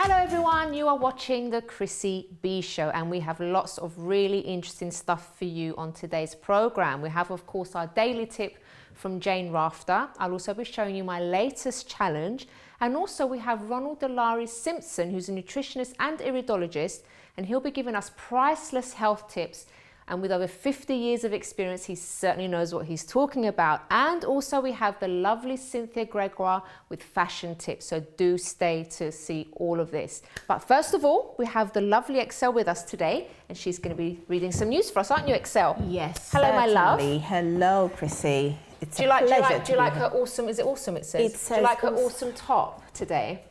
Hello everyone, you are watching the Chrissy B Show and we have lots of really interesting stuff for you on today's program. We have of course our daily tip from Jane Wrafter. I'll also be showing you my latest challenge, and also we have Ronald Delary-Simpson, who's a nutritionist and iridologist, and he'll be giving us priceless health tips. And with over 50 years of experience, he certainly knows what he's talking about. And also we have the lovely Cynthia Gregoire with fashion tips. So do stay to see all of this. But first of all, we have the lovely Excel with us today, and she's going to be reading some news for us, aren't you, Excel? Yes. Hello, certainly. my love. Hello, Chrissy. It's do you like her awesome, is it awesome it says? It says do you like her awesome top today?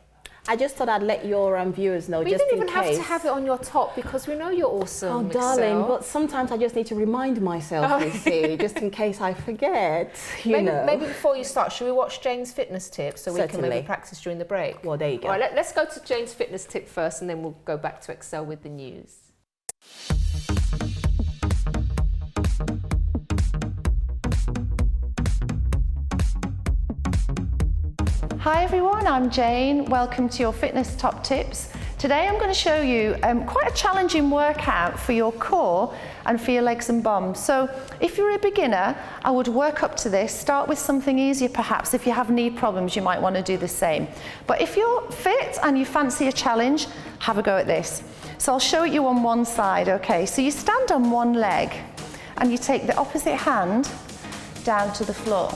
I just thought I'd let your viewers know, But just in case. you don't even have to have it on your top because we know you're awesome, Oh, darling, Excel. but sometimes I just need to remind myself, you see, just in case I forget, you know. Maybe before you start, should we watch Jane's fitness tip so we can Certainly. maybe practice during the break? Well, there you go. All right, let's go to Jane's fitness tip first and then we'll go back to Excel with the news. Hi everyone, I'm Jane. Welcome to your fitness top tips. Today I'm going to show you quite a challenging workout for your core and for your legs and bum. So if you're a beginner, I would work up to this. Start with something easier perhaps. If you have knee problems, you might want to do the same. But if you're fit and you fancy a challenge, have a go at this. So I'll show it you on one side, okay? So you stand on one leg and you take the opposite hand down to the floor.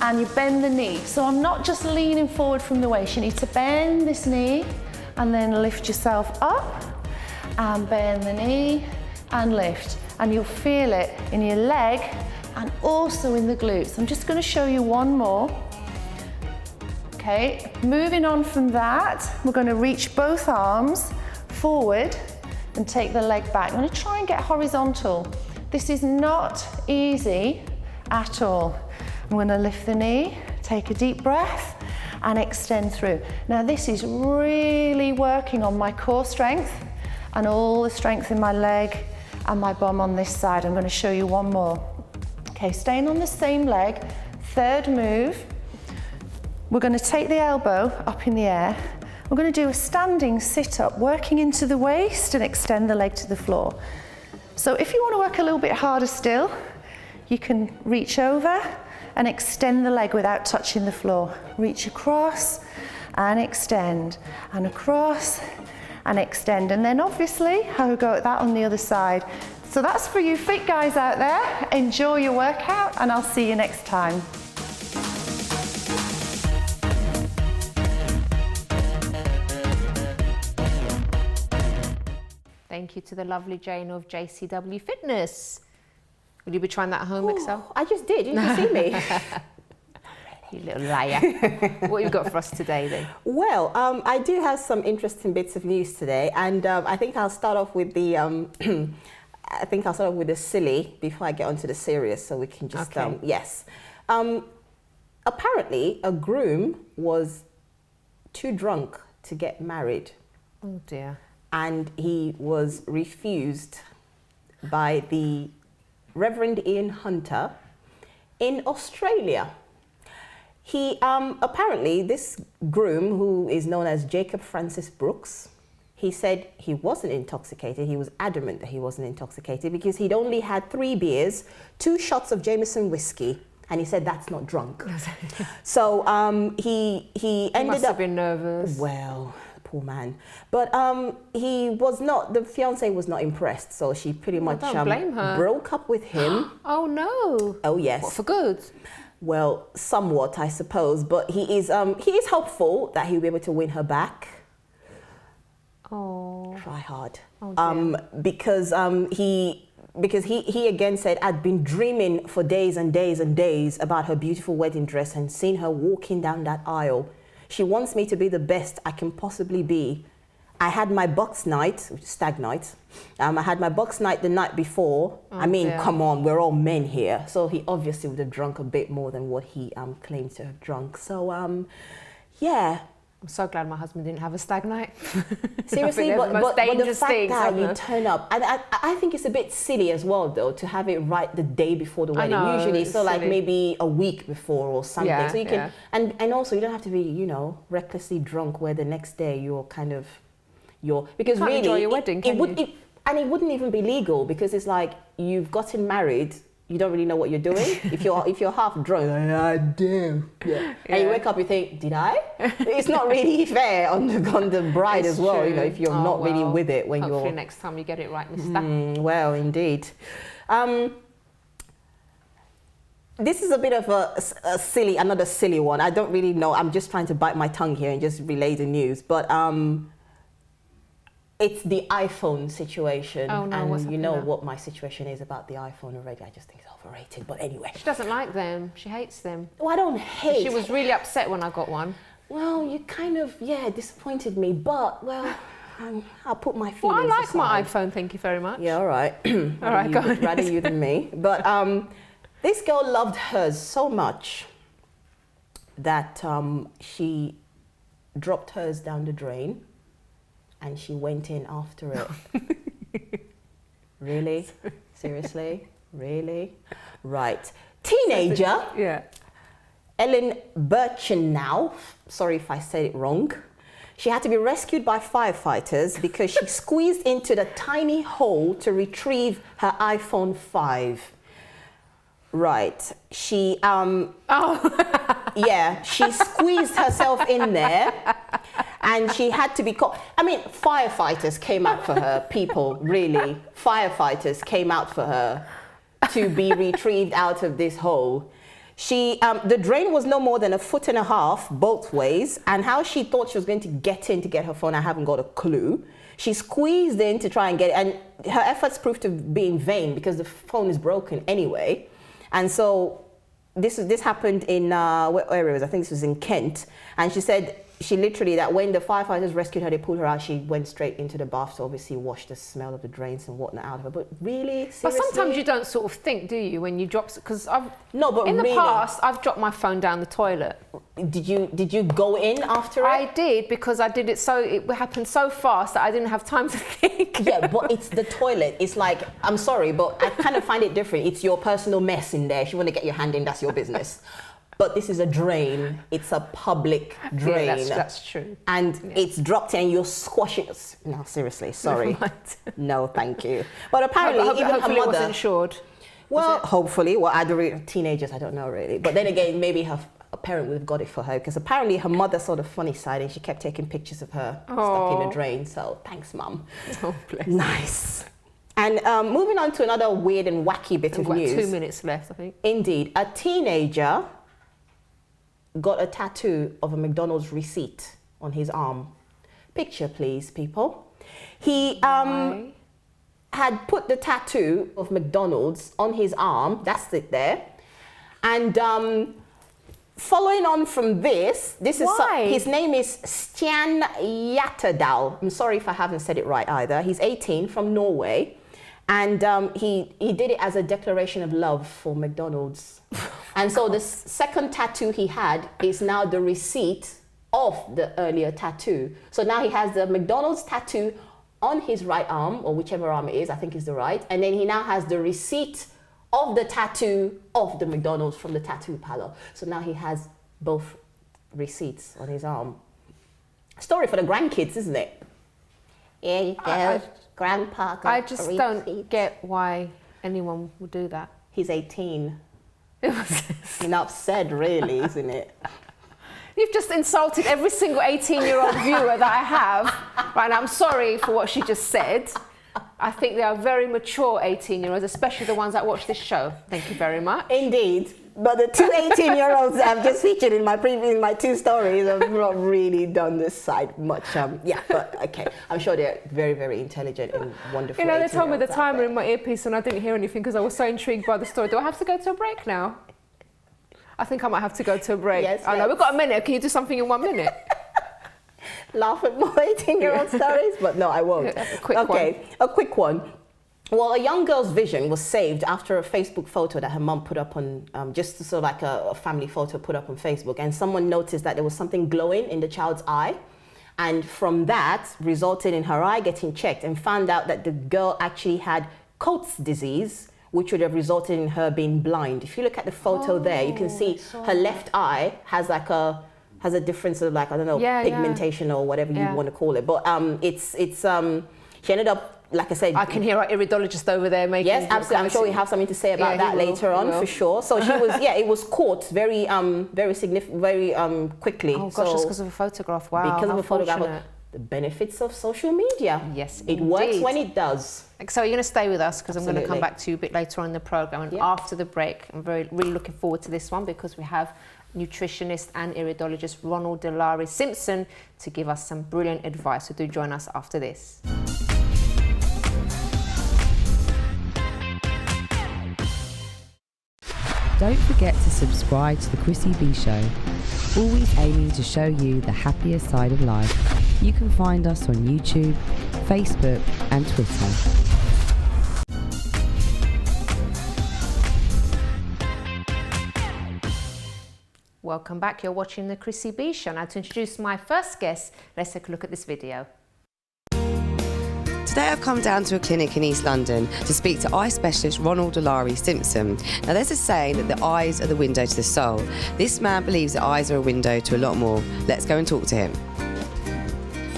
And you bend the knee. So I'm not just leaning forward from the waist. You need to bend this knee and then lift yourself up and bend the knee and lift. And you'll feel it in your leg and also in the glutes. I'm just going to show you one more. Okay, moving on from that, we're going to reach both arms forward and take the leg back. I'm going to try and get horizontal. This is not easy at all. I'm going to lift the knee, take a deep breath and extend through. Now this is really working on my core strength and all the strength in my leg and my bum on this side. I'm going to show you one more. Okay, staying on the same leg, third move. We're going to take the elbow up in the air. We're going to do a standing sit-up, working into the waist and extend the leg to the floor. So if you want to work a little bit harder still, you can reach over and extend the leg without touching the floor. Reach across and extend, and across and extend. And then obviously, I will go at that on the other side. So that's for you fit guys out there. Enjoy your workout and I'll see you next time. Thank you to the lovely Jane of JCW Fitness. Will you be trying that at home, Excel? I just did, you can see me. You little liar. What have you got for us today then? Well, I do have some interesting bits of news today, and I think I'll start off with the silly before I get onto the serious, so we can just Okay. yes. Apparently, a groom was too drunk to get married, Oh dear. and he was refused by the Reverend Ian Hunter in Australia. He apparently, this groom, who is known as Jacob Francis Brooks, he said he wasn't intoxicated. He was adamant that he wasn't intoxicated because he'd only had 3 beers, 2 shots of Jameson whiskey, and he said that's not drunk. So he ended must up have been nervous. Well, poor man. But he was not, the fiancée was not impressed, so she pretty much don't blame her. broke up with him. Oh no. Oh yes. What, for good? Well, somewhat, I suppose, but he is hopeful that he'll be able to win her back. Oh. Try hard. Oh, dear. Because he again said, I'd been dreaming for days and days and days about her beautiful wedding dress and seeing her walking down that aisle. She wants me to be the best I can possibly be. I had my box night, which is stag night. I had my box night the night before. Oh, I mean, dear. come on, we're all men here. So he obviously would have drunk a bit more than what he claims to have drunk. So, yeah. I'm so glad my husband didn't have a stag night. Seriously, but the fact that you turn up, and I think it's a bit silly as well, though, to have it right the day before the wedding. know, Usually, it's so like silly. maybe a week before or something. Yeah, so you can, and also you don't have to be, you know, recklessly drunk where the next day you're kind of because Can't really enjoy your wedding, can you? And it wouldn't even be legal, because it's like you've gotten married, you don't really know what you're doing. if you're half drunk, like, I do. Yeah. And you wake up, you think, did I? It's not really fair on the bride as well, true. you know, if you're not really with it when hopefully next time you get it right, mister. Well, indeed. This is a bit of another silly one. I don't really know. I'm just trying to bite my tongue here and just relay the news. But it's the iPhone situation. Oh, no, and what's you know happening now? what my situation is about the iPhone already. I just think it's overrated. But anyway. She doesn't like them. She hates them. Oh, I don't hate. She was really upset when I got one. Well, you kind of, disappointed me. But, well, I'll put my feelings Well, I like aside. my iPhone, thank you very much. Yeah, all right. All right, go on. Rather you than me. But this girl loved hers so much that she dropped hers down the drain and she went in after it. Really? Seriously? Really? Right. Teenager. Yeah. Ellen Birchenau, sorry if I said it wrong. She had to be rescued by firefighters because she squeezed into the tiny hole to retrieve her iPhone 5. Right. She yeah, she squeezed herself in there and she had to be caught. I mean, firefighters came out for her, people, really. Firefighters came out for her to be retrieved out of this hole. She, the drain was no more than 1.5 feet both ways, and how she thought she was going to get in to get her phone, I haven't got a clue. She squeezed in to try and get it, and her efforts proved to be in vain because the phone is broken anyway. And so this happened in, what area was it? I think this was in Kent, and she said she literally, that when the firefighters rescued her, they pulled her out, she went straight into the bath to obviously wash the smell of the drains and whatnot out of her. But really, seriously? But sometimes you don't sort of think, do you, when you drop, because in really, the past, I've dropped my phone down the toilet. Did you go in after it? I did, because I did it it happened so fast that I didn't have time to think. Yeah, but it's the toilet. It's like, I'm sorry, but I kind of find it different. It's your personal mess in there. If you want to get your hand in, that's your business. But this is a drain. It's a public drain. Yeah, that's true. And it's dropped in and you're squashing it. No, seriously, sorry. No, thank you. But apparently, even her hopefully mother... it was insured. Well, hopefully. Well, teenagers, I don't know really. But then again, maybe her parent would have got it for her, because apparently her mother saw the funny side and she kept taking pictures of her stuck in the drain. So thanks, Mum. Oh, bless. Nice. And moving on to another weird and wacky bit of news. 2 minutes left, I think. Indeed. A teenager got a tattoo of a McDonald's receipt on his arm. Picture, please, people. He had put the tattoo of McDonald's on his arm. That's it there. And following on from this is his name is Stian Yatterdal. I'm sorry if I haven't said it right either. He's 18, from Norway. And he did it as a declaration of love for McDonald's. And so the second tattoo he had is now the receipt of the earlier tattoo. So now he has the McDonald's tattoo on his right arm, or whichever arm it is, I think is the right. And then he now has the receipt of the tattoo of the McDonald's from the tattoo parlor. So now he has both receipts on his arm. Story for the grandkids, isn't it? Yeah, you go. Grandpa got I just a receipt. don't get why anyone would do that. He's 18. Enough said, really, isn't it? You've just insulted every single 18-year-old viewer that I have. Right, I'm sorry for what she just said. I think they are very mature 18-year-olds, especially the ones that watch this show. Thank you very much. Indeed. But the two 18-year-olds that I've just featured in my two stories have not really done this side much. Yeah, but okay. I'm sure they're very, very intelligent and wonderful. You know, they told me the timer in my earpiece and I didn't hear anything because I was so intrigued by the story. Do I have to go to a break now? I think I might have to go to a break. Yes, I know, we've got a minute. Can you do something in 1 minute? Laugh at my 18-year-old stories, but no, I won't. Yeah, a quick one. Well, a young girl's vision was saved after a Facebook photo that her mum put up on, just sort of like a family photo put up on Facebook, and someone noticed that there was something glowing in the child's eye, and from that resulted in her eye getting checked and found out that the girl actually had Coats disease, which would have resulted in her being blind. If you look at the photo there, you can see her left eye has like has a different sort of like, I don't know, pigmentation or whatever you want to call it. But she ended up, like I said, I can hear our iridologist over there making. Yes, absolutely. I'm sure we have something to say about that later on for sure. So she was, it was caught very significant, very quickly. Oh gosh, just because of a photograph. Wow, because of a photograph. The benefits of social media. Yes, it works when it does. So you're going to stay with us because I'm going to come back to you a bit later on in the program and after the break. I'm really looking forward to this one because we have nutritionist and iridologist Ronald Delary-Simpson to give us some brilliant advice. So do join us after this. Don't forget to subscribe to the Chrissy B Show, always aiming to show you the happier side of life. You can find us on YouTube, Facebook and Twitter. Welcome back. You're watching the Chrissy B Show. Now to introduce my first guest, let's take a look at this video. Today I've come down to a clinic in East London to speak to eye specialist Ronald Delary-Simpson. Now there's a saying that the eyes are the window to the soul. This man believes that eyes are a window to a lot more. Let's go and talk to him.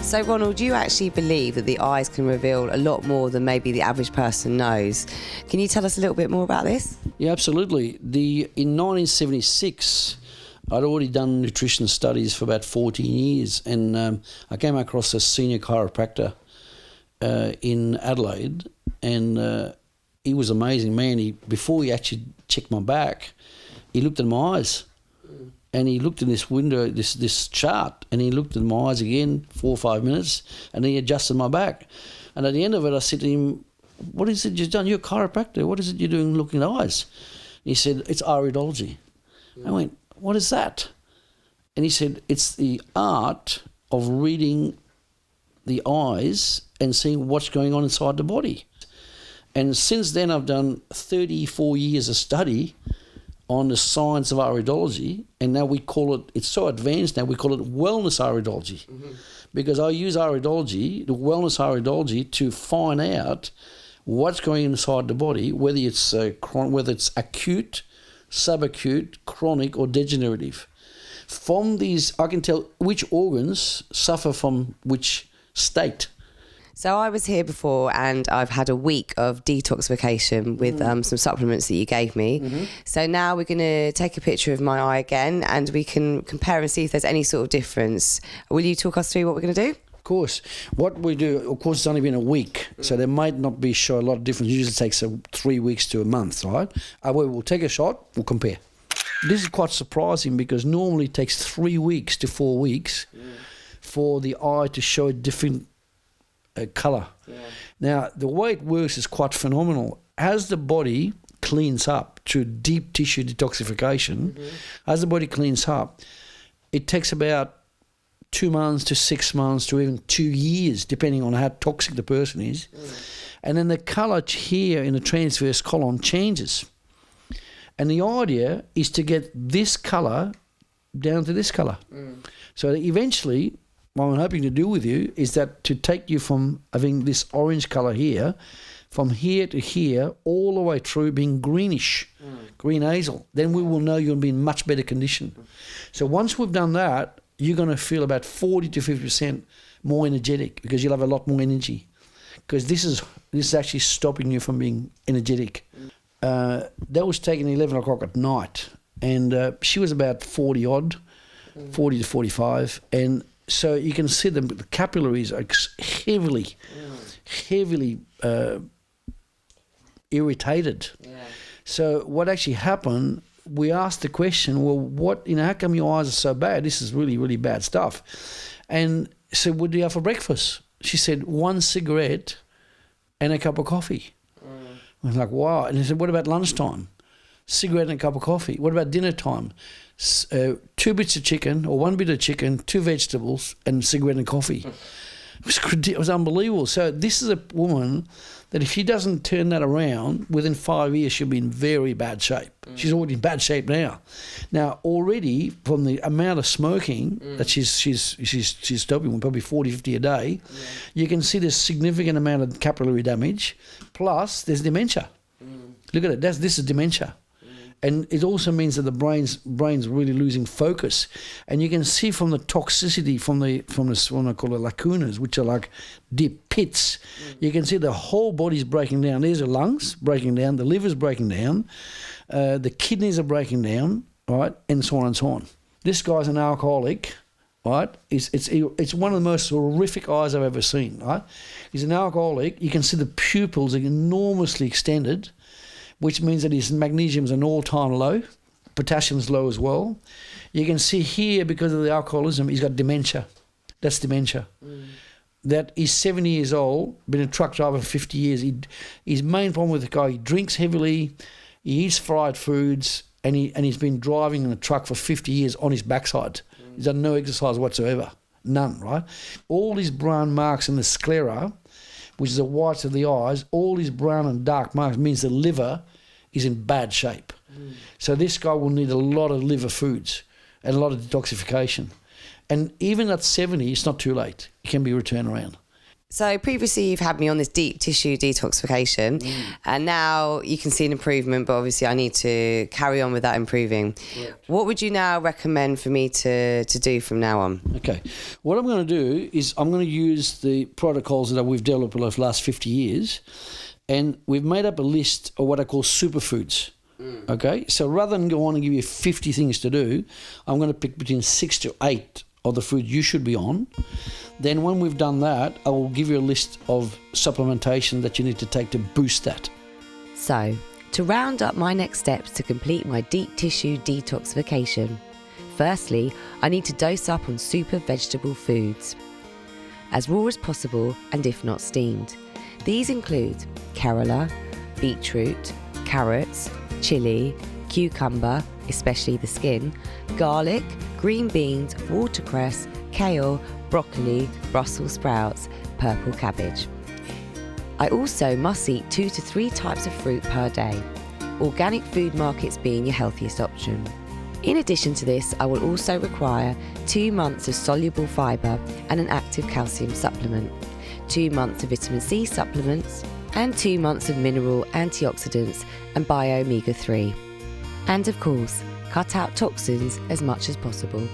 So Ronald, do you actually believe that the eyes can reveal a lot more than maybe the average person knows? Can you tell us a little bit more about this? Yeah, absolutely. In 1976, I'd already done nutrition studies for about 14 years, and I came across a senior chiropractor in Adelaide, and he was an amazing man. Before he actually checked my back, he looked at my eyes, and he looked in this window, this chart, and he looked at my eyes again 4 or 5 minutes, and he adjusted my back. And at the end of it, I said to him, "What is it you've done? You're a chiropractor. What is it you're doing looking at eyes?" He said, "It's iridology." I went, "What is that?" And he said, "It's the art of reading the eyes and seeing what's going on inside the body." And since then, I've done 34 years of study on the science of iridology, and now we call it, it's so advanced now, we call it wellness iridology. Because I use iridology, the wellness iridology, to find out what's going inside the body, whether it's acute, subacute, chronic or degenerative. From these, I can tell which organs suffer from which state. So I was here before and I've had a week of detoxification with some supplements that you gave me. So now we're going to take a picture of my eye again and we can compare and see if there's any sort of difference. Will you talk us through what we're going to do? Of course. What we do, of course, it's only been a week, so there might not be a lot of difference. It usually takes 3 weeks to a month, right? We'll take a shot, we'll compare. This is quite surprising because normally it takes 3 weeks to 4 weeks for the eye to show a different colour. Now, the way it works is quite phenomenal. As the body cleans up through deep tissue detoxification, as the body cleans up, it takes about 2 months to 6 months to even 2 years, depending on how toxic the person is. And then the colour here in the transverse column changes. And the idea is to get this colour down to this colour. So eventually, what I'm hoping to do with you is that to take you from having this orange colour here, from here to here, all the way through being greenish, green hazel, then we will know you'll be in much better condition. So once we've done that, you're going to feel about 40 to 50% more energetic because you'll have a lot more energy. Because this is actually stopping you from being energetic. That was taken 11 o'clock at night, and she was about 40 odd, 40 to 45, and so you can see the capillaries are heavily irritated. So what actually happened, we asked the question, well, how come your eyes are so bad? This is really, really bad stuff. And so what do you have for breakfast? She said, 1 cigarette and a cup of coffee. I was like, wow. And he said, what about lunchtime? Cigarette and a cup of coffee. What about dinner time? 2 bits of chicken or 1 bit of chicken, 2 vegetables and cigarette and coffee. It was unbelievable. So this is a woman that if she doesn't turn that around, within 5 years she'll be in very bad shape. She's already in bad shape now. Now already from the amount of smoking that she's stopping, probably 40, 50 a day, you can see there's significant amount of capillary damage. Plus there's dementia. Look at it. This is dementia. And it also means that the brain's really losing focus. And you can see from the toxicity from the what I call the lacunas, which are like deep pits, you can see the whole body's breaking down. There's the lungs breaking down, the liver's breaking down, the kidneys are breaking down, right, and so on and so on. This guy's an alcoholic, right? It's one of the most horrific eyes I've ever seen, right? He's an alcoholic. You can see the pupils are enormously extended, which means that his magnesium's an all-time low, potassium's low as well. You can see here, because of the alcoholism, he's got dementia. That's dementia. That he's 70 years old, been a truck driver for 50 years. His main problem with the guy, he drinks heavily, he eats fried foods, and he's been driving in a truck for 50 years on his backside. He's done no exercise whatsoever, none, right? All these brown marks in the sclera, which is the whites of the eyes, all these brown and dark marks means the liver is in bad shape. So this guy will need a lot of liver foods and a lot of detoxification. And even at 70, it's not too late. It can be returned around. So previously you've had me on this deep tissue detoxification and now you can see an improvement, but obviously I need to carry on with that improving. Yeah. What would you now recommend for me to do from now on? Okay. What I'm going to do is I'm going to use the protocols that we've developed over the last 50 years, and we've made up a list of what I call superfoods. Okay? So rather than go on and give you 50 things to do, I'm going to pick between 6 to 8 of the food you should be on. Then when we've done that, I will give you a list of supplementation that you need to take to boost that. So, to round up my next steps to complete my deep tissue detoxification, firstly, I need to dose up on super vegetable foods, as raw as possible and if not steamed. These include Kerala, beetroot, carrots, chilli, cucumber, especially the skin, garlic, green beans, watercress, kale, broccoli, Brussels sprouts, purple cabbage. I also must eat 2 to 3 types of fruit per day, organic food markets being your healthiest option. In addition to this, I will also require 2 months of soluble fibre and an active calcium supplement, 2 months of vitamin C supplements, and 2 months of mineral antioxidants and bio omega-3. And of course, cut out toxins as much as possible.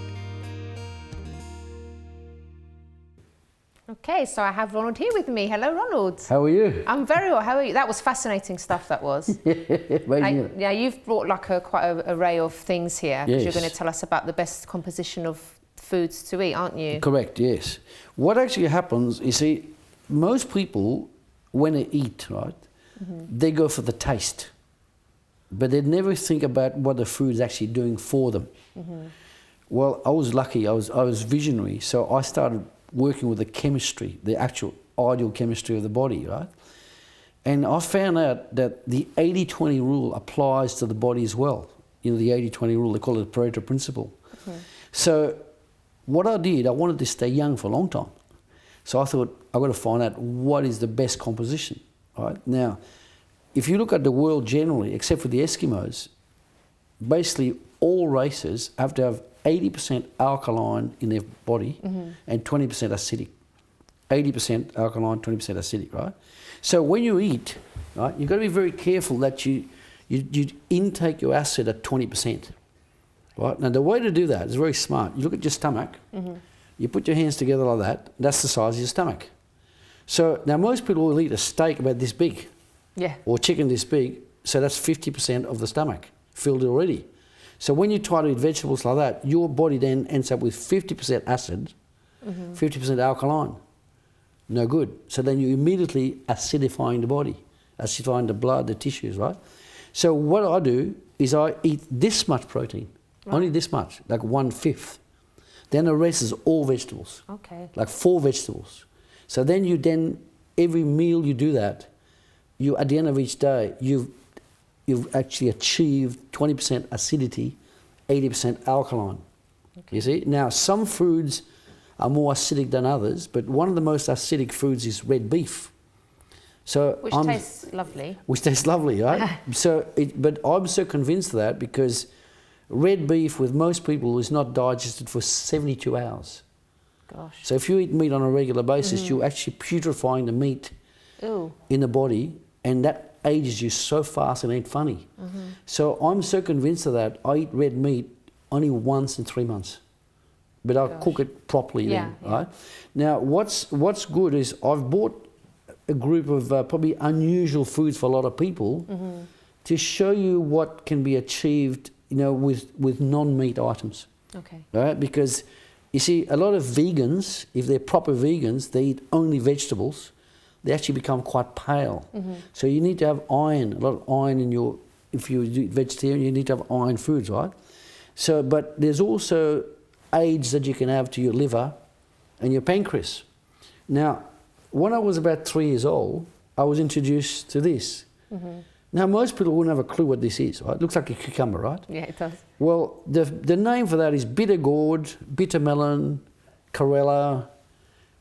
Okay, so I have Ronald here with me. Hello, Ronald. How are you? I'm very well. How are you? That was fascinating stuff, that was. Yeah, you've brought like quite an array of things here. Yes. You're going to tell us about the best composition of foods to eat, aren't you? Correct, yes. What actually happens, you see, most people, when they eat, right, they go for the taste. But they never think about what the food is actually doing for them. Well, I was lucky. I was visionary, so I started working with the chemistry, the actual ideal chemistry of the body, right? And I found out that the 80-20 rule applies to the body as well. You know, the 80-20 rule, they call it the Pareto principle. So what I did, I wanted to stay young for a long time. So I thought, I've got to find out what is the best composition, right? Now, if you look at the world generally, except for the Eskimos, basically all races have to have 80% alkaline in their body and 20% acidic. 80% alkaline, 20% acidic, right? So when you eat, right, you've got to be very careful that you intake your acid at 20%, right? Now the way to do that is very smart. You look at your stomach, you put your hands together like that, that's the size of your stomach. So now most people will eat a steak about this big, or chicken this big, so that's 50% of the stomach filled already. So when you try to eat vegetables like that, your body then ends up with 50% acid, 50% alkaline. No good. So then you're immediately acidifying the body, acidifying the blood, the tissues, right? So what I do is I eat this much protein, only this much, like 1/5. Then the rest is all vegetables, like 4 vegetables. So then every meal you do that, you at the end of each day, you've actually achieved 20% acidity, 80% alkaline. You see? Now, some foods are more acidic than others, but one of the most acidic foods is red beef. So Which tastes lovely. Which tastes lovely, right? But I'm so convinced of that because red beef with most people is not digested for 72 hours. Gosh. So if you eat meat on a regular basis, you're actually putrefying the meat in the body, and ages you so fast and ain't funny. So I'm so convinced of that. I eat red meat only once in 3 months, but I'll cook it properly then, right? Now, what's good is I've bought a group of probably unusual foods for a lot of people to show you what can be achieved, you know, with non-meat items. Okay. Right? Because you see, a lot of vegans, if they're proper vegans, they eat only vegetables. They actually become quite pale. So you need to have iron, a lot of iron in your. If you eat vegetarian, you need to have iron foods, right? So, but there's also aids that you can have to your liver and your pancreas. Now, when I was about 3 years old, I was introduced to this. Now, most people wouldn't have a clue what this is, right? It looks like a cucumber, right? Yeah, it does. Well, the name for that is bitter gourd, bitter melon, Karela,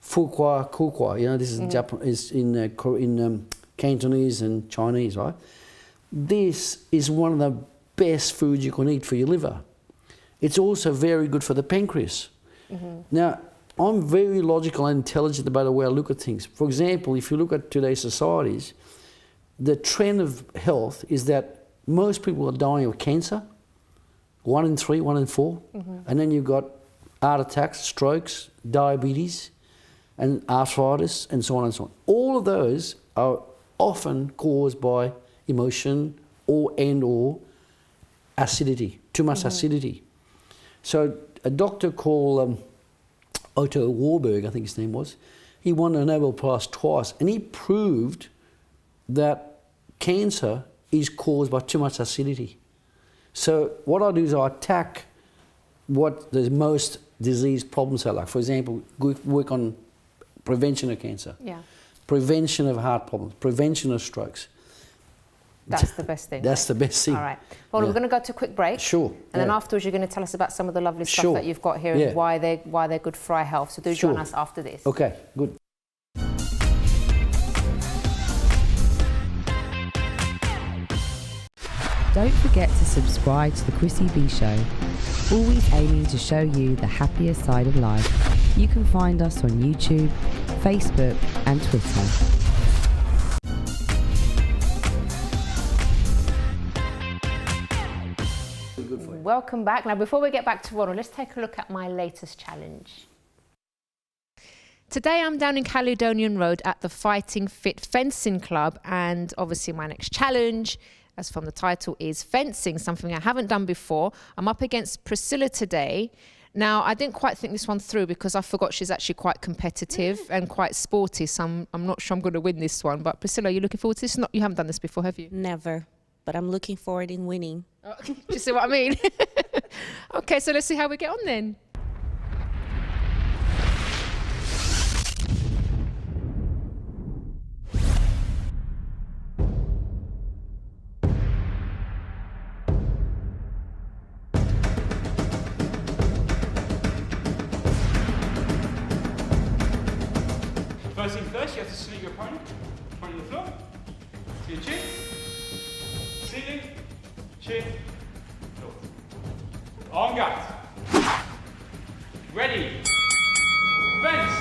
Fukwa, Kukwa. You know, this is Japanese, in Cantonese and Chinese, right? This is one of the best foods you can eat for your liver. It's also very good for the pancreas. Now, I'm very logical and intelligent about the way I look at things. For example, if you look at today's societies, the trend of health is that most people are dying of cancer, 1 in 3, 1 in 4, and then you've got heart attacks, strokes, diabetes, and arthritis, and so on and so on. All of those are often caused by emotion or acidity, too much acidity. So a doctor called Otto Warburg, I think his name was, he won a Nobel Prize twice, and he proved that cancer is caused by too much acidity. So what I do is I attack what the most disease problems are like. For example, work on prevention of cancer, prevention of heart problems, prevention of strokes. That's the best thing. That's the best thing. All right. Well, we're going to go to a quick break. Sure. And then afterwards, you're going to tell us about some of the lovely stuff that you've got here and why they're good for our health. So do join us after this. Okay, good. Don't forget to subscribe to the Chrissy B Show, always aiming to show you the happier side of life. You can find us on YouTube, Facebook and Twitter. Welcome back. Now, before we get back to Ronald, let's take a look at my latest challenge. Today I'm down in Caledonian Road at the Fighting Fit Fencing Club, and obviously my next challenge, as from the title, is fencing, something I haven't done before. I'm up against Priscilla today. Now, I didn't quite think this one through because I forgot she's actually quite competitive and quite sporty, so I'm not sure I'm going to win this one. But Priscilla, are you looking forward to this? You haven't done this before, have you? Never, but I'm looking forward in winning. Oh, do you see what I mean? Okay, so let's see how we get on then. First thing first, you have to salute your opponent. Opponent on the floor. To your chin. Ceiling. Chin. Floor. On guard. Ready. Fence.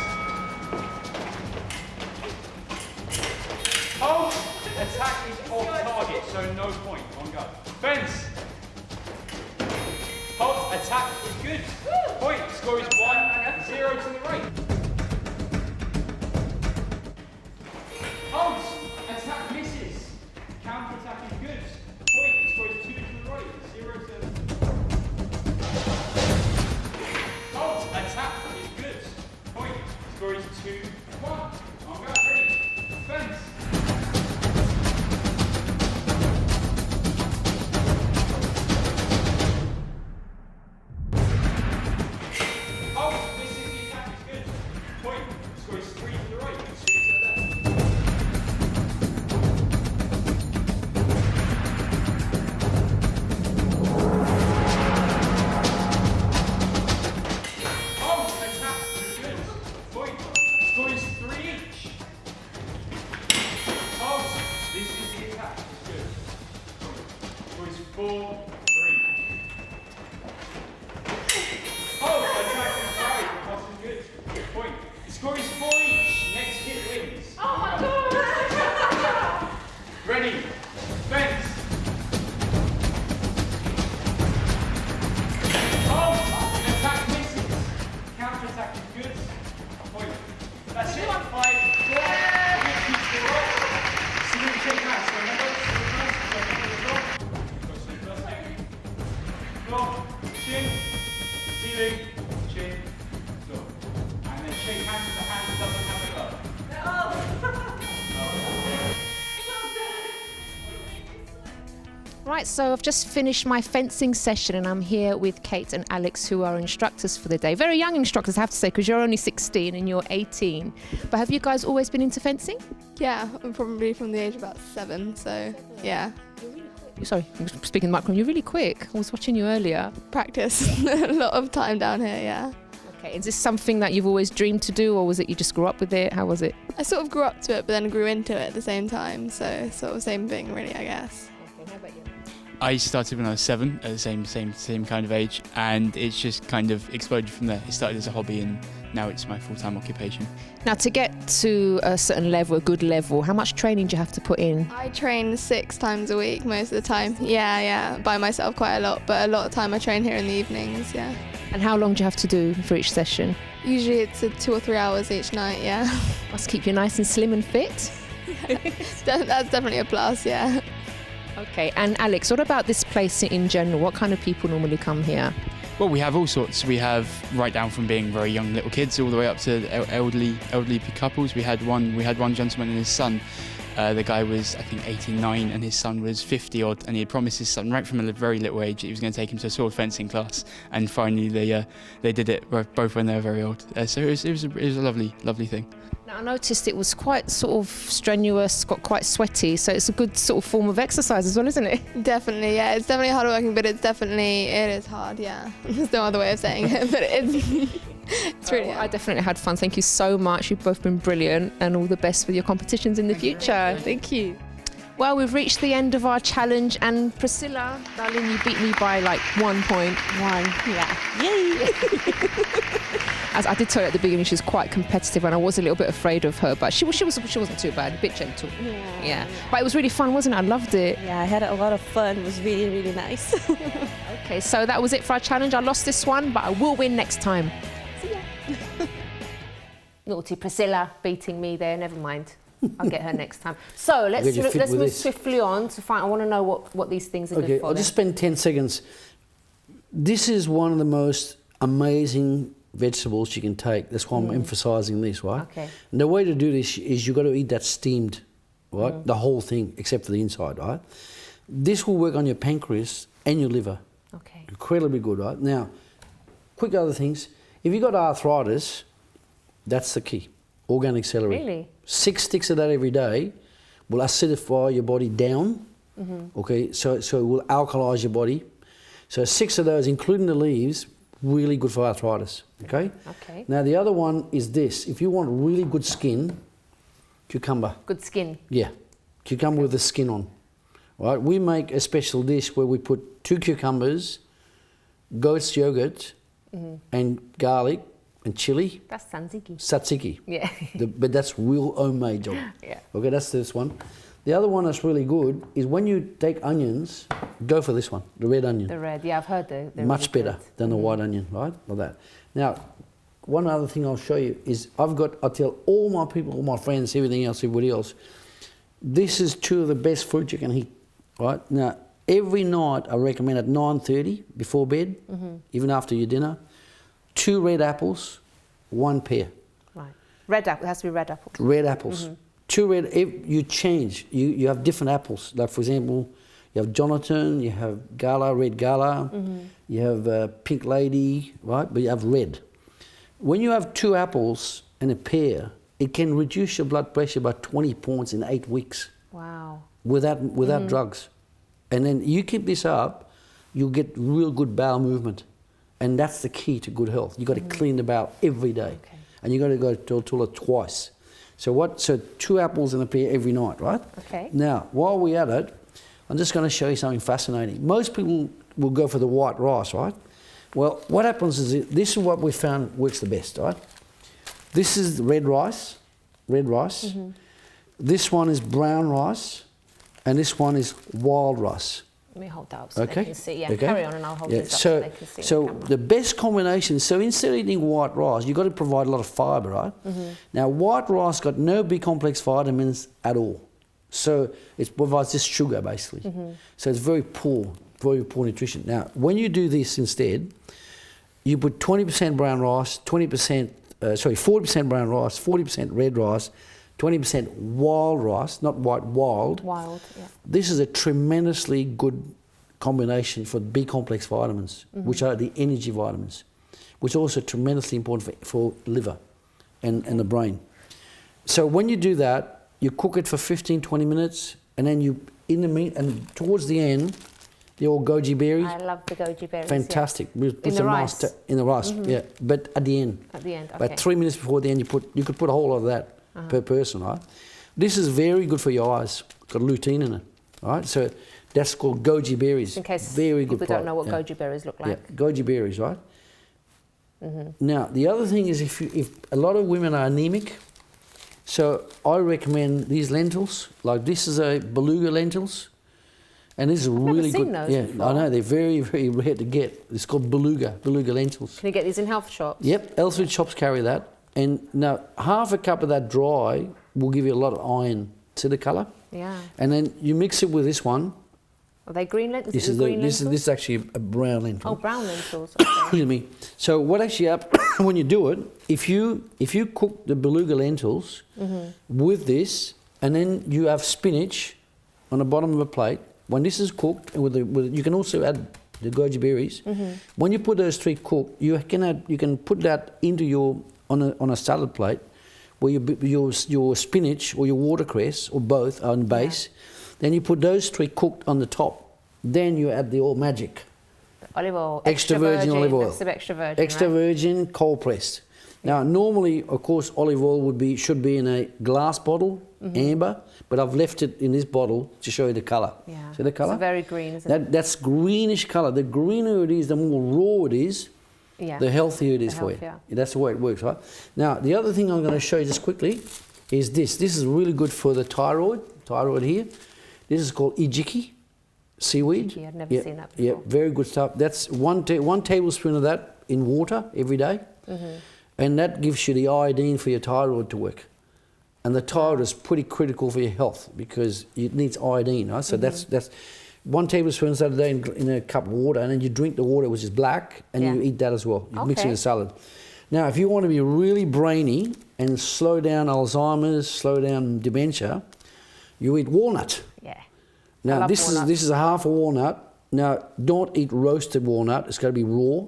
Hold. Attack is off target, so no point. On guard. Fence. Hold. Attack is good. Point. Score is 1-0 to the right. Holds. Attack misses. Counter attack is good. Point. Score is 2 to the right. 0 to. Holds. Attack is good. Point. Score is 2-1. On guard. Ready. Fence. Holds. Misses the attack is good. ceiling, chin, floor. And then shake hands with the hand that doesn't have the glove. Right, so I've just finished my fencing session and I'm here with Kate and Alex, who are instructors for the day. Very young instructors, I have to say, because you're only 16 and you're 18. But have you guys always been into fencing? Yeah, I'm probably from the age of about 7, so yeah. Sorry, I'm speaking the microphone. You're really quick. I was watching you earlier. Practice a lot of time down here, yeah. Okay, is this something that you've always dreamed to do, or was it you just grew up with it? How was it? I sort of grew up to it, but then grew into it at the same time, so sort of same thing really, I guess. Okay, how about you? I started when I was 7, at the same kind of age, and it's just kind of exploded from there. It started as a hobby, and now it's my full-time occupation. Now, to get to a certain level, a good level, how much training do you have to put in? I train 6 times a week most of the time. Yeah, by myself quite a lot, but a lot of time I train here in the evenings, yeah. And how long do you have to do for each session? Usually it's 2 or 3 hours each night, yeah. Must keep you nice and slim and fit. That's definitely a plus, yeah. Okay, and Alex, what about this place in general? What kind of people normally come here? Well, we have all sorts. We have right down from being very young little kids all the way up to elderly couples. We had one gentleman and his son. The guy was, I think, 89 and his son was 50 odd, and he had promised his son right from a very little age that he was going to take him to a sword fencing class, and finally they did it both when they were very old. So it was a lovely thing. Now, I noticed it was quite sort of strenuous, got quite sweaty, so it's a good sort of form of exercise as well, isn't it? Definitely, yeah. It's definitely hard working, but it is hard, yeah. There's no other way of saying it, but it's really hard. I definitely had fun. Thank you so much. You've both been brilliant, and all the best with your competitions in the future. Thank you. Well, we've reached the end of our challenge, and Priscilla, darling, you beat me by like 1 point. Yeah. Yay! As I did tell her at the beginning, she was quite competitive, and I was a little bit afraid of her, but she wasn't too bad, a bit gentle. Yeah. But it was really fun, wasn't it? I loved it. Yeah, I had a lot of fun. It was really, really nice. Okay, so that was it for our challenge. I lost this one, but I will win next time. See ya. Naughty Priscilla beating me there. Never mind. I'll get her next time. So let's move swiftly on to find. I want to know what these things are good for. I'll just spend 10 seconds. This is one of the most amazing vegetables you can take. That's why I'm emphasising this, right? Okay. And the way to do this is you've got to eat that steamed, right? The whole thing, except for the inside, right? This will work on your pancreas and your liver. Okay. Incredibly good, right? Now, quick other things. If you've got arthritis, that's the key. Organic celery. Really? 6 sticks of that every day will acidify your body down. Okay, so it will alkalise your body. So 6 of those, including the leaves, really good for arthritis. Okay. Okay. Now the other one is this. If you want really good skin, cucumber. Good skin. Yeah, cucumber with the skin on. Right. We make a special dish where we put 2 cucumbers, goat's yogurt, and garlic and chili. That's tzatziki. Tzatziki. Yeah. But that's real homemade job. Yeah. Okay, that's this one. The other one that's really good is when you take onions, go for this one, the red onion. The red, yeah, I've heard they're Much really better good. than the white onion, right? Like that. Now, one other thing I'll show you is I tell all my people, all my friends, everybody else, this is 2 of the best fruit you can eat, right? Now, every night I recommend at 9:30 before bed, even after your dinner, 2 red apples, 1 pear. Right. Red apple, it has to be red apple. Red apples. 2 red, you change, you have different apples. Like for example, you have Jonathan, you have Gala, red Gala, you have Pink Lady, right? But you have red. When you have 2 apples and a pear, it can reduce your blood pressure by 20 points in 8 weeks. Wow. Without drugs. And then you keep this up, you'll get real good bowel movement. And that's the key to good health. You've got to clean the bowel every day. Okay. And you've got to go to the toilet twice. So 2 apples and a pear every night, right? Okay. Now, while we're at it, I'm just going to show you something fascinating. Most people will go for the white rice, right? Well, what happens is this is what we found works the best, right? This is red rice. This one is brown rice, and this one is wild rice. Let me hold that up so they can see. Yeah, carry on and I'll hold this up so they can see. So the best combination, so instead of eating white rice, you've got to provide a lot of fibre, right? Now, white rice got no B complex vitamins at all. So it provides just sugar, basically. So it's very poor nutrition. Now, when you do this instead, you put 20% brown rice, 40% brown rice, 40% red rice, 20% wild rice, not white, wild. Wild, yeah. This is a tremendously good combination for B complex vitamins, which are the energy vitamins, which are also tremendously important for liver and the brain. So when you do that, you cook it for 15-20 minutes, and then you, in the meat, and towards the end, the old goji berries. I love the goji berries. Fantastic. Yeah. In the rice? In the rice, yeah. But at the end. At the end, okay. About 3 minutes before the end, you could put a whole lot of that per person, right? This is very good for your eyes. It's got lutein in it, right? So that's called goji berries. In case very good people don't know what goji berries look like. Yeah, goji berries, right? Now, the other thing is if a lot of women are anemic, so I recommend these lentils. Like this is a beluga lentils. And this is really seen good. Those yeah, before. I know, they're very, very rare to get. It's called beluga lentils. Can you get these in health shops? Yep, health food shops carry that. And now half a cup of that dry will give you a lot of iron. See the colour? Yeah. And then you mix it with this one. Are they green lentils? This is actually a brown lentil. Oh, brown lentils. Okay. Excuse me. So what actually happens when you do it, if you cook the beluga lentils with this, and then you have spinach on the bottom of a plate. When this is cooked, you can also add the goji berries. When you put those three cooked, you can put that into on a salad plate, where your spinach or your watercress or both are on base. Yeah. Then you put those three cooked on the top. Then you add the oil magic. Olive oil. Extra virgin olive oil. That's some extra virgin. Extra virgin, cold pressed. Now, normally, of course, olive oil should be in a glass bottle, amber, but I've left it in this bottle to show you the colour. Yeah. See the colour? It's very green, isn't it? That's greenish colour. The greener it is, the more raw it is, the healthier it is for you. That's the way it works, right? Now, the other thing I'm going to show you just quickly is this. This is really good for the thyroid here. This is called ijiki, seaweed. I've never seen that before. Yeah, very good stuff. That's one tablespoon of that in water every day. And that gives you the iodine for your thyroid to work. And the thyroid is pretty critical for your health because it needs iodine, right? So that's 1 tablespoon a day in a cup of water, and then you drink the water, which is black, and you eat that as well. You mix it in a salad. Now, if you want to be really brainy and slow down Alzheimer's, slow down dementia, you eat walnut. Yeah. Now, this is a half a walnut. Now, don't eat roasted walnut. It's got to be raw.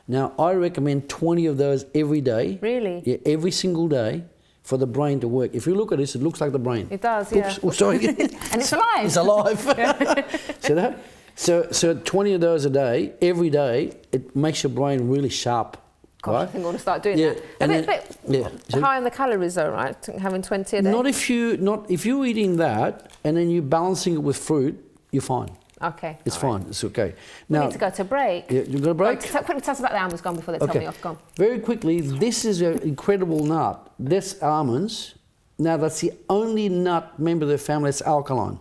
Now, I recommend 20 of those every day. Really? Yeah, every single day for the brain to work. If you look at this, it looks like the brain. It does, Oops. Oh, sorry. And it's alive. It's alive. See that? So 20 of those a day, every day, it makes your brain really sharp. Gosh, right? I think I want to start doing that. And A bit high on the calories though, right? Having 20 a day? Not if you're eating that and then you're balancing it with fruit, you're fine. Okay. It's fine. It's okay. We Now, need to go to break. Yeah, you got a break? Quickly tell us about the almonds gone before they tell me off. Gone. Very quickly, this is an incredible nut. This almonds. Now, that's the only nut member of the family that's alkaline.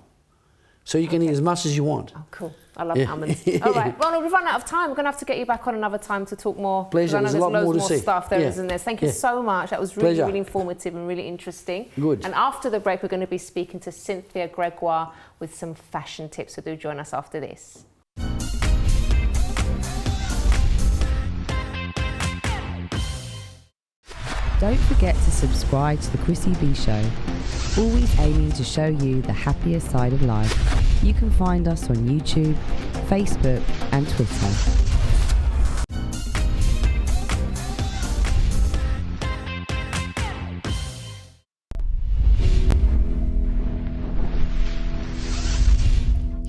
So you can eat as much as you want. Oh, cool. I love almonds. All right, Ronald, we've run out of time. We're going to have to get you back on another time to talk more. Pleasure. I know There's a lot more to more see. stuff there, isn't there? Thank you so much. That was really, really informative and really interesting. Good. And after the break, we're going to be speaking to Cynthia Gregoire with some fashion tips. So do join us after this. Don't forget to subscribe to the Chrissy B Show, always aiming to show you the happier side of life. You can find us on YouTube, Facebook and Twitter.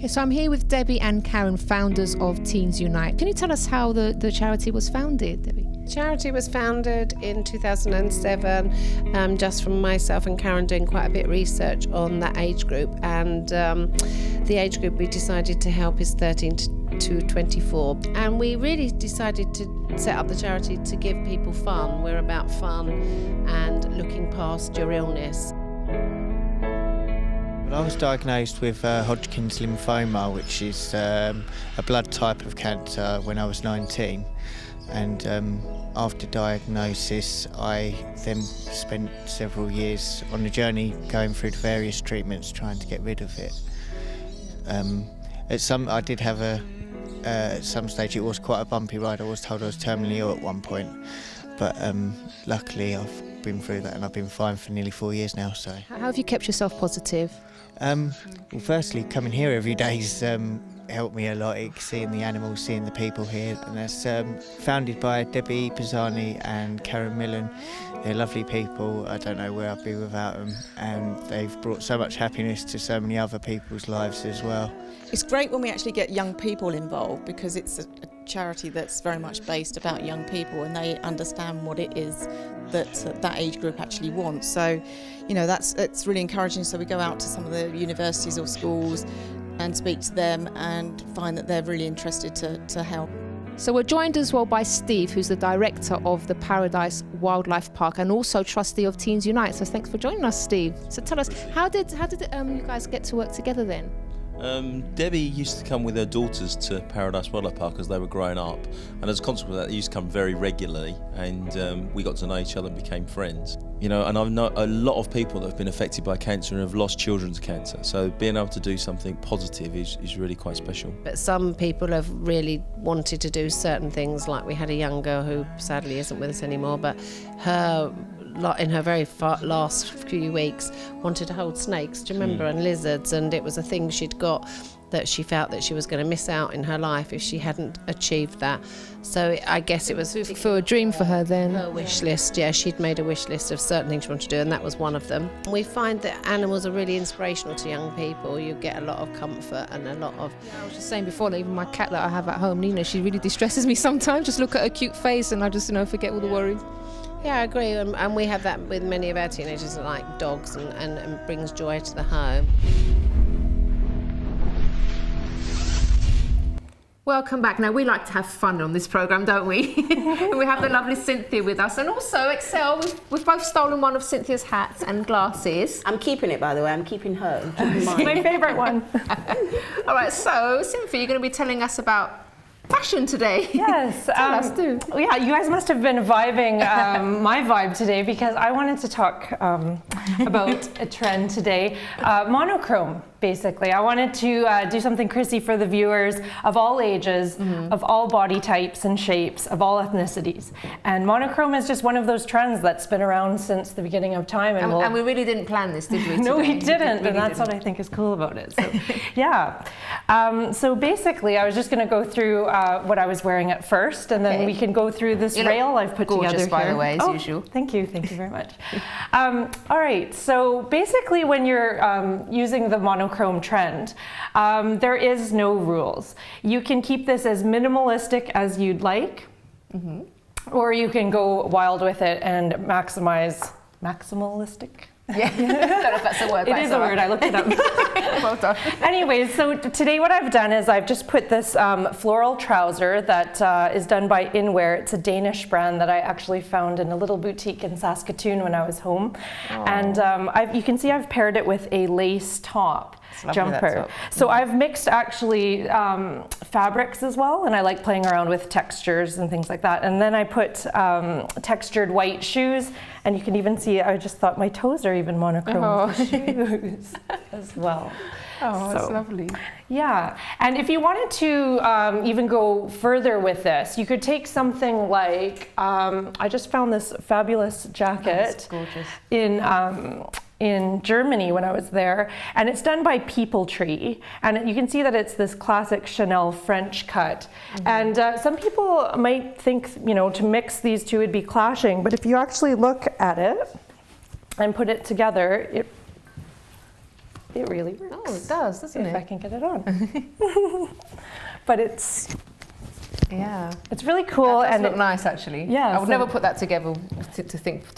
So I'm here with Debbie and Karen, founders of Teens Unite. Can you tell us how the charity was founded, Debbie? Charity was founded in 2007, just from myself and Karen doing quite a bit of research on that age group. And the age group we decided to help is 13 to 24. And we really decided to set up the charity to give people fun. We're about fun and looking past your illness. I was diagnosed with Hodgkin's lymphoma, which is a blood type of cancer, when I was 19. And after diagnosis, I then spent several years on a journey going through the various treatments trying to get rid of it. I did have a at some stage it was quite a bumpy ride. I was told I was terminally ill at one point, but luckily I've been through that and I've been fine for nearly 4 years now. So How have you kept yourself positive? well, firstly, coming here every day's helped me a lot, seeing the animals, seeing the people here, and that's founded by Debbie Pisani and Karen Millen. They're lovely people. I don't know where I'd be without them, and they've brought so much happiness to so many other people's lives as well. It's great when we actually get young people involved, because it's a charity that's very much based about young people, and they understand what it is that age group actually wants. So, you know, it's really encouraging. So we go out to some of the universities or schools and speak to them and find that they're really interested to help. So we're joined as well by Steve, who's the director of the Paradise Wildlife Park and also trustee of Teens Unite. So thanks for joining us, Steve. So tell us, how did you guys get to work together then? Debbie used to come with her daughters to Paradise Wildlife Park as they were growing up, and as a consequence of that, they used to come very regularly, and we got to know each other and became friends. You know, and I know a lot of people that have been affected by cancer and have lost children to cancer, so being able to do something positive is really quite special. But some people have really wanted to do certain things, like we had a young girl who sadly isn't with us anymore, but in her very last few weeks wanted to hold snakes, do you remember, and lizards, and it was a thing she'd got that she felt that she was going to miss out in her life if she hadn't achieved that. So I guess it was for a dream for her then. Her wish list, yeah, she'd made a wish list of certain things she wanted to do, and that was one of them. We find that animals are really inspirational to young people. You get a lot of comfort and a lot of... I was just saying before, that even my cat that I have at home, Nina, she really distresses me sometimes. Just look at her cute face and I just, forget all the worries. Yeah, I agree, and we have that with many of our teenagers that like dogs and brings joy to the home. Welcome back. Now, we like to have fun on this programme, don't we? And we have the lovely Cynthia with us. And also, Excel, we've both stolen one of Cynthia's hats and glasses. I'm keeping it, by the way. I'm keeping her. My favourite one. All right, so, Cynthia, you're going to be telling us about fashion today. Yes. Tell us too. Yeah, you guys must have been vibing my vibe today, because I wanted to talk about a trend today. Monochrome, basically. I wanted to do something, Chrissy, for the viewers of all ages, of all body types and shapes, of all ethnicities. And monochrome is just one of those trends that's been around since the beginning of time. And we really didn't plan this, did we? No, today? we didn't, and that's what I think is cool about it. So, yeah. So basically, I was just going to go through what I was wearing at first, and then we can go through this rail I've put together here. By the way, as usual. Thank you very much. All right, so basically when you're using the monochrome trend, there is no rules. You can keep this as minimalistic as you'd like, or you can go wild with it and maximalistic. Yeah, I don't know if that's a word. It is a word, I looked it up. Well done. Anyways, so today what I've done is I've just put this floral trouser that is done by Inwear. It's a Danish brand that I actually found in a little boutique in Saskatoon when I was home. And you can see I've paired it with a lace top. Jumper. So I've mixed actually fabrics as well, and I like playing around with textures and things like that. And then I put textured white shoes, and you can even see I just thought my toes are even monochrome with the shoes as well. Oh, that's lovely. Yeah, and if you wanted to even go further with this, you could take something like, I just found this fabulous jacket in Germany when I was there, and it's done by People Tree, and you can see that it's this classic Chanel French cut. And some people might think, to mix these two would be clashing, but if you actually look at it and put it together, it really works. Oh, it does, doesn't it? If I can get it on. But it's really cool. That does and look nice, actually. Yeah, I would never put that together to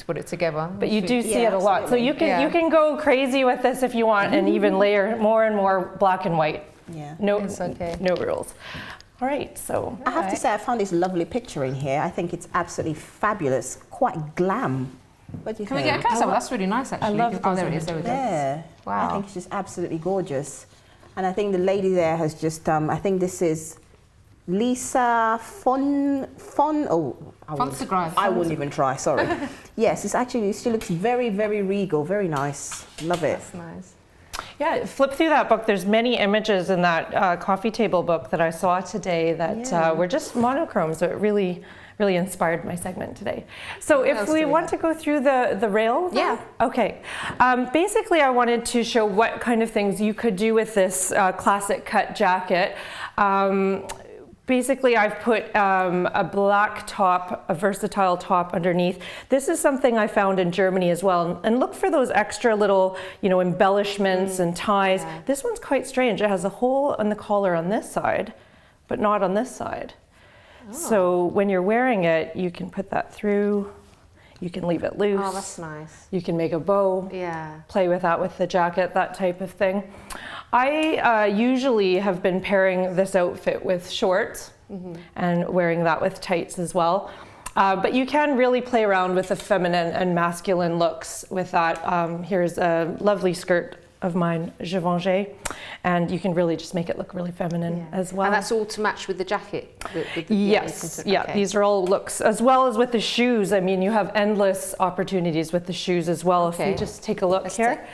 put it together. But you do see it a lot. So you can go crazy with this if you want, and even layer more and more black and white. Yeah. No rules. All right, so. I have to say, I found this lovely picture in here. I think it's absolutely fabulous, quite glam. What do you think? Can we get a close-up? That's really nice, actually. I love there it is, there it is. Yeah. Wow. I think it's just absolutely gorgeous. And I think the lady there has just, I think this is Lisa I wouldn't even try, sorry. Yes, it's actually, she looks very, very regal, very nice. Love it. That's nice. Yeah, flip through that book. There's many images in that coffee table book that I saw today that were just monochrome, so it really inspired my segment today. So if we want to go through the rail? Yeah. Okay. Basically, I wanted to show what kind of things you could do with this classic cut jacket. Basically, I've put a black top, a versatile top underneath. This is something I found in Germany as well. And look for those extra little, embellishments and ties. Yeah. This one's quite strange. It has a hole in the collar on this side, but not on this side. Oh. So when you're wearing it, you can put that through. You can leave it loose. Oh, that's nice. You can make a bow. Yeah. Play with that with the jacket, that type of thing. I usually have been pairing this outfit with shorts and wearing that with tights as well. But you can really play around with the feminine and masculine looks with that. Here's a lovely skirt of mine, Givenchy, and you can really just make it look really feminine as well. And that's all to match with the jacket? Yes, these are all looks, as well as with the shoes. I mean, you have endless opportunities with the shoes as well. If you just take a look here.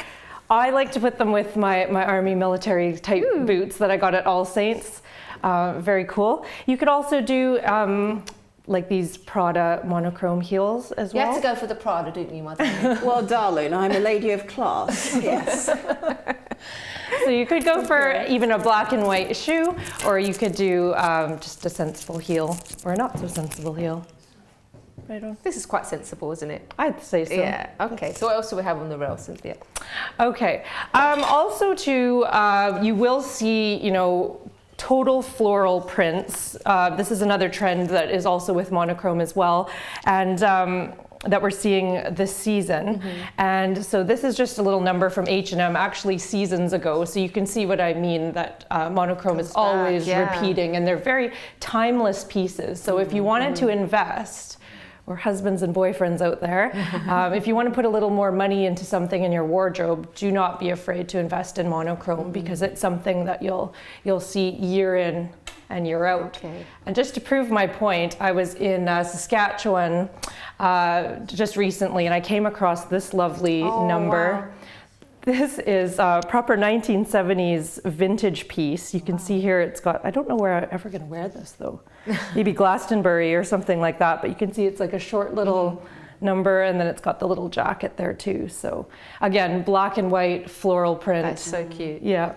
I like to put them with my army military type boots that I got at All Saints. Very cool. You could also do like these Prada monochrome heels as well. You have to go for the Prada, don't you, Mother? Well, darling, I'm a lady of class, yes. So you could go for even a black and white shoe, or you could do just a sensible heel, or a not so sensible heel. This is quite sensible, isn't it? I'd say so. Yeah, okay. So what else do we have on the rail, Cynthia? Okay. Also too, you will see, total floral prints. This is another trend that is also with monochrome as well, and that we're seeing this season. And so this is just a little number from H&M, actually seasons ago. So you can see what I mean, that monochrome is always repeating, and they're very timeless pieces. So if you wanted to invest, or husbands and boyfriends out there, if you want to put a little more money into something in your wardrobe, do not be afraid to invest in monochrome, because it's something that you'll see year in and year out. Okay. And just to prove my point, I was in Saskatchewan just recently, and I came across this lovely number. Wow. This is a proper 1970s vintage piece. You can see here it's got, I don't know where I'm ever going to wear this though. Maybe Glastonbury or something like that, but you can see it's like a short little number, and then it's got the little jacket there too. So again, black and white floral print. That's so cute. Yeah.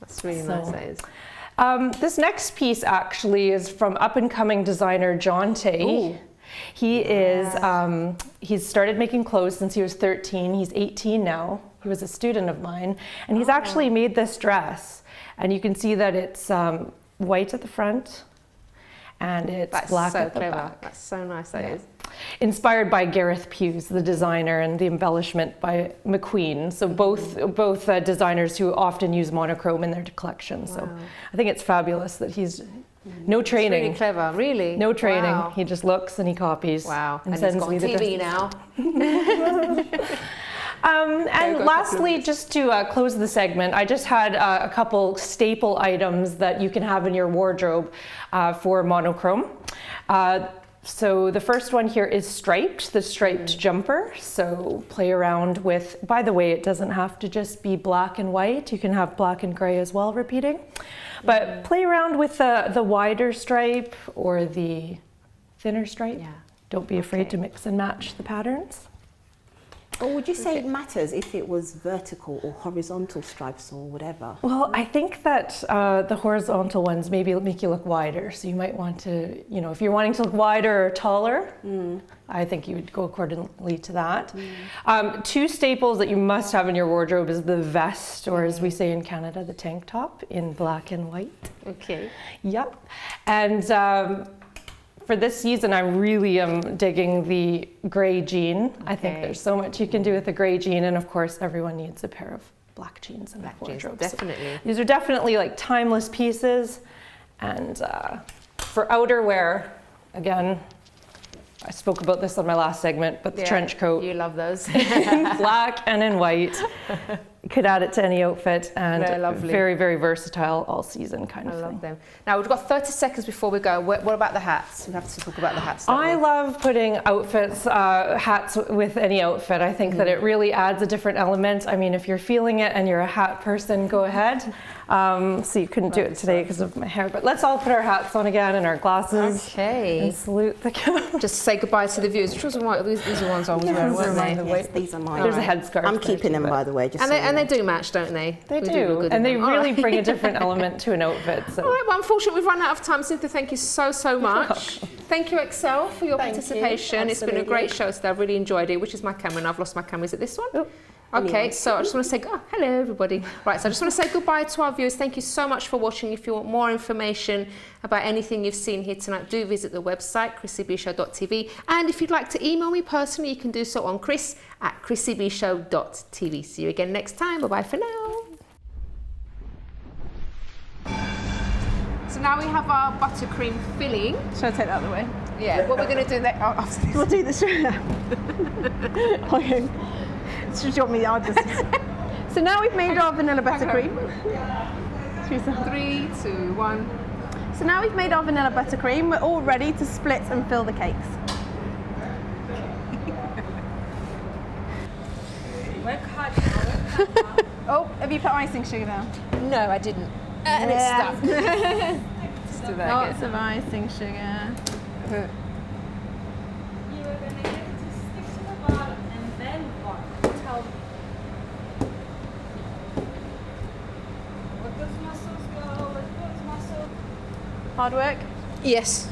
That's really nice, that is. This next piece actually is from up-and-coming designer John Tay. He is, he's started making clothes since he was 13. He's 18 now. He was a student of mine, and he's actually made this dress, and you can see that it's white at the front and it's black at the back. That's so nice, that is. Inspired by Gareth Hughes, the designer, and the embellishment by McQueen. So both designers who often use monochrome in their collection. So I think it's fabulous that he's no training. It's really clever, really. No training. Wow. He just looks and he copies. Wow. And sends he's got me the TV now. And lastly, just to close the segment, I just had a couple staple items that you can have in your wardrobe for monochrome. So the first one here is striped, the striped jumper. So play around with, by the way, it doesn't have to just be black and white. You can have black and gray as well repeating. But play around with the wider stripe or the thinner stripe. Yeah. Don't be afraid to mix and match the patterns. Or would you say it matters if it was vertical or horizontal stripes or whatever? Well, I think that the horizontal ones maybe make you look wider. So you might want to, if you're wanting to look wider or taller, I think you would go accordingly to that. Two staples that you must have in your wardrobe is the vest, or as we say in Canada, the tank top in black and white. Okay. Yep. And for this season, I really am digging the gray jean. I think there's so much you can do with the gray jean, and of course, everyone needs a pair of black jeans in their wardrobe. Definitely. So these are definitely like timeless pieces, and for outerwear, again, I spoke about this on my last segment, but the trench coat. You love those. In black and in white. could add it to any outfit, and Very lovely. very, very versatile all season kind of I thing. love them. Now we've got 30 seconds before we go. What about the hats? We have to talk about the hats. don't I we? love putting outfits, hats with any outfit. I think that it really adds a different element. I mean, if you're feeling it and you're a hat person, go ahead. So you couldn't do it today because of my hair, but let's all put our hats on again and our glasses. Okay. And salute the camera. Just say goodbye to the viewers. Which was right? These are ones I was wearing, weren't they? Yes, these are mine. There's a headscarf. I'm keeping them, by the way. Just And they do match, don't they? They We do, look good in and they them. All really right. bring a different element to an outfit. So. All right, well, unfortunately, we've run out of time. Cynthia, thank you so much. Thank you, Excel, for your Thank you. participation. It's been a Absolutely. great show today. I've really enjoyed it. Which is my camera, and I've lost my camera. Is it this one? Oh, Okay, anyway. so I just want to say, hello everybody. Right, so I just want to say goodbye to our viewers. Thank you so much for watching. If you want more information about anything you've seen here tonight, do visit the website, chrissybshow.tv. And if you'd like to email me personally, you can do so on chris@chrissybshow.tv. See you again next time. Bye-bye for now. So now we have our buttercream filling. Should I take that out of the way? Yeah, what we're going to do next, after this. We'll do the sugar. Okay. So do you want me? I'll just. So now we've made our vanilla buttercream. 3, 2, 1. So now we've made our vanilla buttercream. We're all ready to split and fill the cakes. Oh, have you put icing sugar down? No, I didn't. And it's stuck. Let's do that Lots again. of icing sugar. Hard work? Yes.